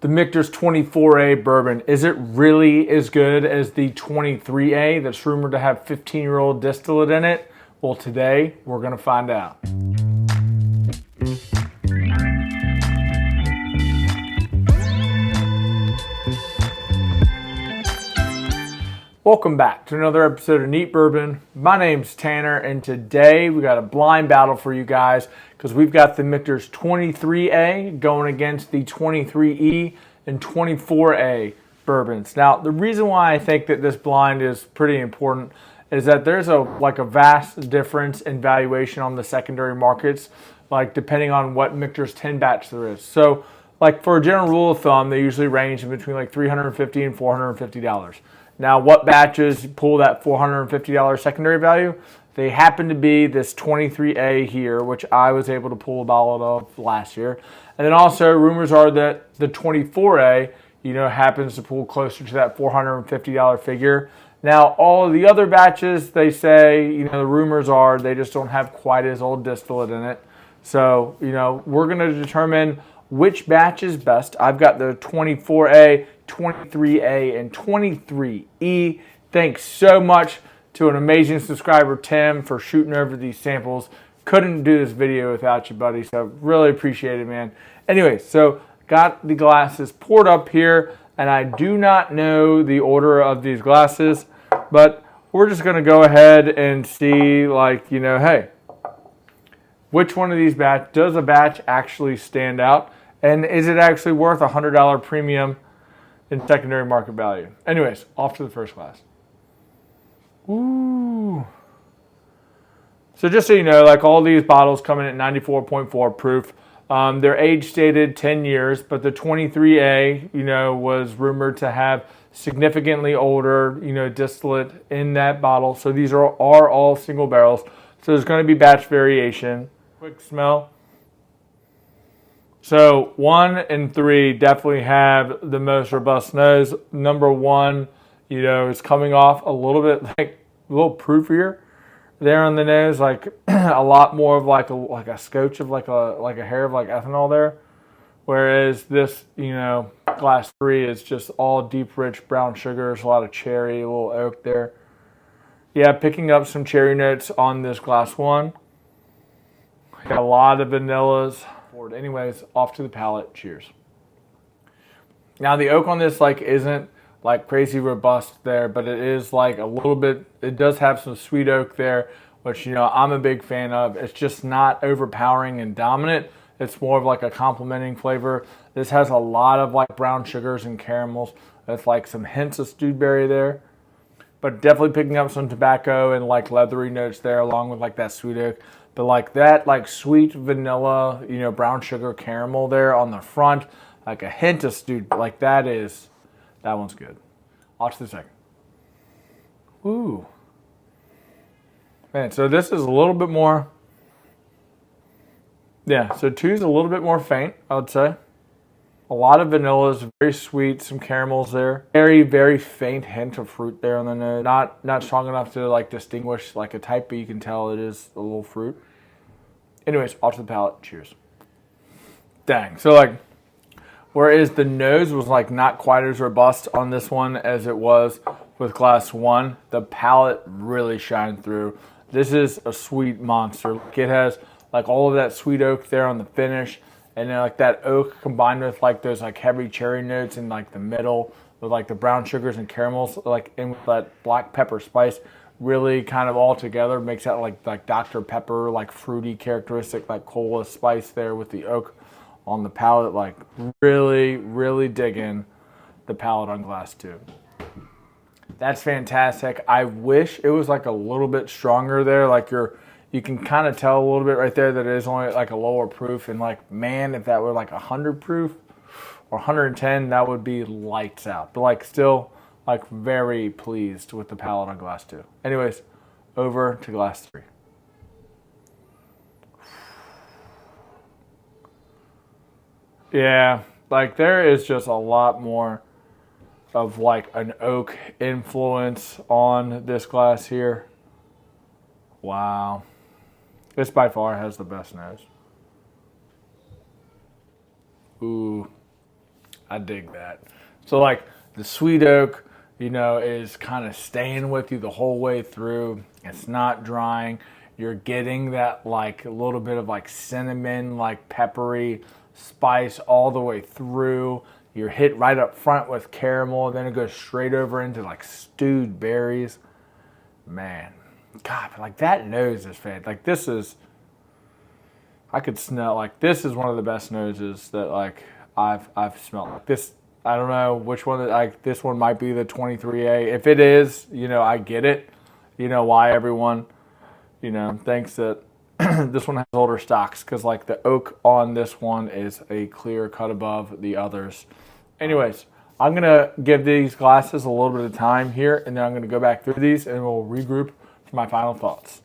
The Michter's 24A bourbon, is it really as good as the 23A that's rumored to have 15-year-old distillate in it? Well, today we're going to find out. Welcome back to another episode of Neat Bourbon. My name's Tanner, and today we got a blind battle for you guys because we've got the Michter's 23A going against the 23E and 24A bourbons. Now, the reason why I think that this blind is pretty important is that there's a vast difference in valuation on the secondary markets, depending on what Michter's 10 batch there is. So, for a general rule of thumb, they usually range in between $350 and $450. Now, what batches pull that $450 secondary value? They happen to be this 23A here, which I was able to pull a bottle of last year. And then also, rumors are that the 24A, happens to pull closer to that $450 figure. Now, all of the other batches, they say, the rumors are they just don't have quite as old distillate in it. So, we're going to determine which batch is best. I've got the 24A, 23A, and 23E. Thanks so much to an amazing subscriber, Tim, for shooting over these samples. Couldn't do this video without you, buddy, so really appreciate it, man. Anyway, so got the glasses poured up here, and I do not know the order of these glasses, but we're just going to go ahead and see, hey, which one of these does a batch actually stand out? And is it actually worth a $100 premium in secondary market value? Anyways, off to the first glass. Ooh. So just so you know, all these bottles come in at 94.4 proof. Their age stated 10 years, but the 23A, was rumored to have significantly older, distillate in that bottle. So these are all single barrels. So there's going to be batch variation. Quick smell. So 1 and 3 definitely have the most robust nose. Number 1, is coming off a little bit a little proofier there on the nose, a lot more of a scotch of a hair of ethanol there. Whereas this, glass 3 is just all deep, rich brown sugars, a lot of cherry, a little oak there. Yeah, picking up some cherry notes on this glass 1. Got a lot of vanillas. Anyways, off to the palate. Cheers. Now the oak on this isn't crazy robust there, but it is a little bit, it does have some sweet oak there, which I'm a big fan of. It's just not overpowering and dominant. It's more of a complementing flavor. This has a lot of brown sugars and caramels. It's some hints of stewed berry there, but definitely picking up some tobacco and leathery notes there along with that sweet oak. But that sweet vanilla, brown sugar caramel there on the front, a hint of stewed, that one's good. Off to the second. Ooh. Man, so this is a little bit more, so 2's a little bit more faint, I would say. A lot of vanillas, very sweet, some caramels there. Very, very faint hint of fruit there on the nose. Not strong enough to distinguish a type, but you can tell it is a little fruit. Anyways, off to the palate. Cheers. Dang. So whereas the nose was not quite as robust on this one as it was with glass 1, the palate really shined through. This is a sweet monster. It has all of that sweet oak there on the finish, and then that oak combined with those heavy cherry notes in the middle with the brown sugars and caramels and with that black pepper spice really kind of all together makes that like Dr. Pepper fruity characteristic cola spice there with the oak on the palate. Really digging the palate on glass 2. That's fantastic. I wish it was a little bit stronger there. You can kind of tell a little bit right there that it is only a lower proof, and man, if that were 100 proof or 110, that would be lights out. But still very pleased with the palate on glass 2. Anyways, over to glass 3. Yeah, there is just a lot more of an oak influence on this glass here. Wow. This by far has the best nose. Ooh. I dig that. So like the sweet oak, is kind of staying with you the whole way through. It's not drying. You're getting that like a little bit of like cinnamon, like peppery spice all the way through. You're hit right up front with caramel, then it goes straight over into like stewed berries. Man, God, like that nose is fantastic. Like this is, I could smell, like this is one of the best noses that like I've smelled. Like this, I don't know which one, like this one might be the 23A. If it is, I get it. Why everyone, thinks that this one has older stocks, because like the oak on this one is a clear cut above the others. Anyways, I'm going to give these glasses a little bit of time here, and then I'm going to go back through these and we'll regroup for my final thoughts.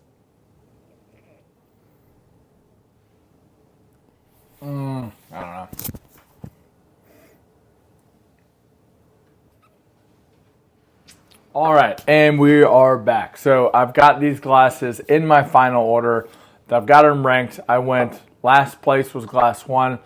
I don't know. All right, and we are back. So I've got these glasses in my final order. I've got them ranked. I went, last place was glass 1.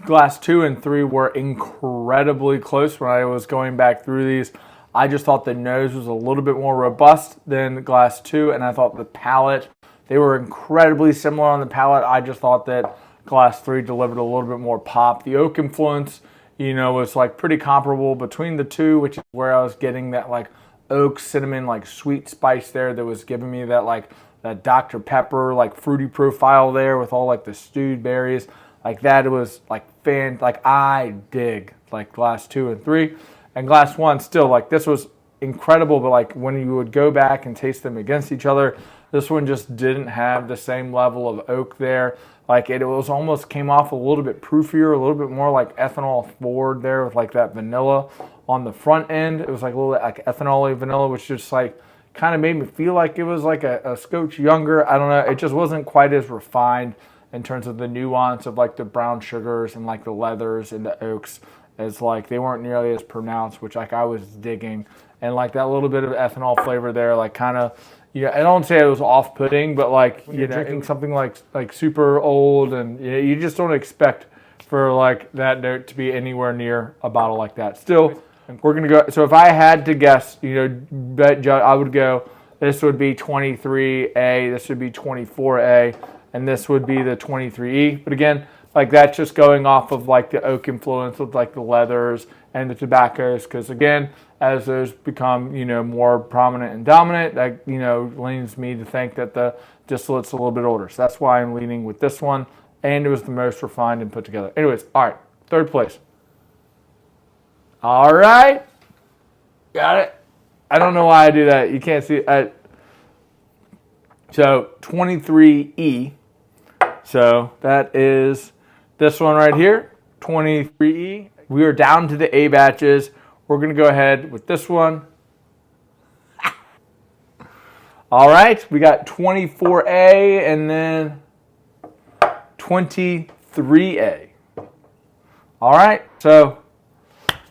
Glass 2 and 3 were incredibly close when I was going back through these. I just thought the nose was a little bit more robust than glass 2, and I thought the palate, they were incredibly similar on the palate. I just thought that glass 3 delivered a little bit more pop. The oak influence, was like pretty comparable between the two, which is where I was getting that like oak, cinnamon, like sweet spice there that was giving me that like that Dr. Pepper, like fruity profile there with all like the stewed berries. Like that, it was like like I dig like glass 2 and 3. And glass 1 still, like this was incredible, but like when you would go back and taste them against each other, this one just didn't have the same level of oak there. Like it was almost came off a little bit proofier, a little bit more like ethanol forward there with like that vanilla on the front end. It was like a little bit like ethanol-y vanilla, which just like kind of made me feel like it was like a scotch younger. I don't know. It just wasn't quite as refined in terms of the nuance of like the brown sugars and like the leathers and the oaks, as like they weren't nearly as pronounced, which like I was digging. And like that little bit of ethanol flavor there, like kind of, I don't say it was off-putting, but like, drinking something like super old, and you just don't expect for like that note to be anywhere near a bottle like that. Still, we're going to go, so if I had to guess, I would go, this would be 23A, this would be 24A, and this would be the 23E. But again, like that's just going off of like the oak influence with like the leathers and the tobaccos, because again, as those become, more prominent and dominant, that, leans me to think that the distillate's a little bit older. So that's why I'm leaning with this one, and it was the most refined and put together. Anyways, all right, third place. All right, got it. I don't know why I do that. You can't see it. So 23E. So that is this one right here, 23E. We are down to the A batches. We're going to go ahead with this one. All right, we got 24A and then 23A. All right, so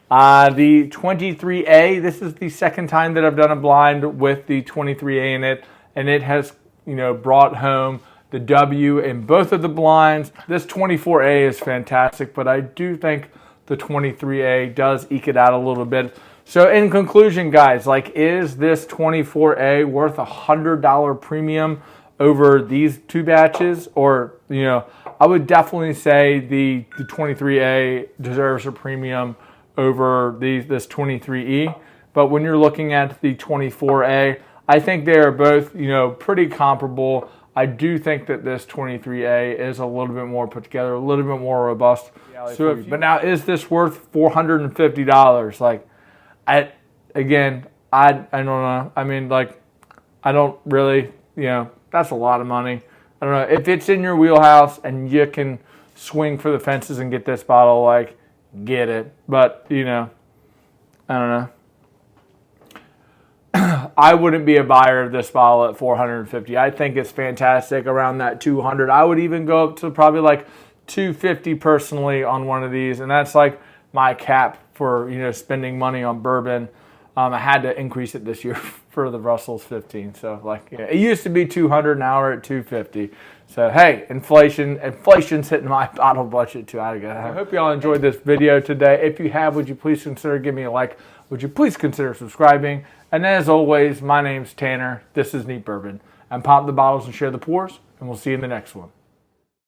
the 23A, this is the second time that I've done a blind with the 23A in it, and it has, brought home the W in both of the blinds. This 24A is fantastic, but I do think the 23A does eke it out a little bit. So in conclusion, guys, like, is this 24A worth $100 premium over these two batches? Or, I would definitely say the 23A deserves a premium over this 23E. But when you're looking at the 24A, I think they are both, pretty comparable. I do think that this 23A is a little bit more put together, a little bit more robust. So but now, is this worth $450? Like, I don't know. I mean, like, I don't really, that's a lot of money. I don't know. If it's in your wheelhouse and you can swing for the fences and get this bottle, like, get it. But, I don't know. I wouldn't be a buyer of this bottle at $450. I think it's fantastic around that $200. I would even go up to probably like $250 personally on one of these, and that's like my cap for spending money on bourbon. I had to increase it this year for the Russell's 15. So like, it used to be $200, now we're at $250. So, hey, inflation's hitting my bottle budget too. I hope y'all enjoyed this video today. If you have, would you please consider giving me a like? Would you please consider subscribing? And as always, my name's Tanner. This is Neat Bourbon. And pop the bottles and share the pours, and we'll see you in the next one.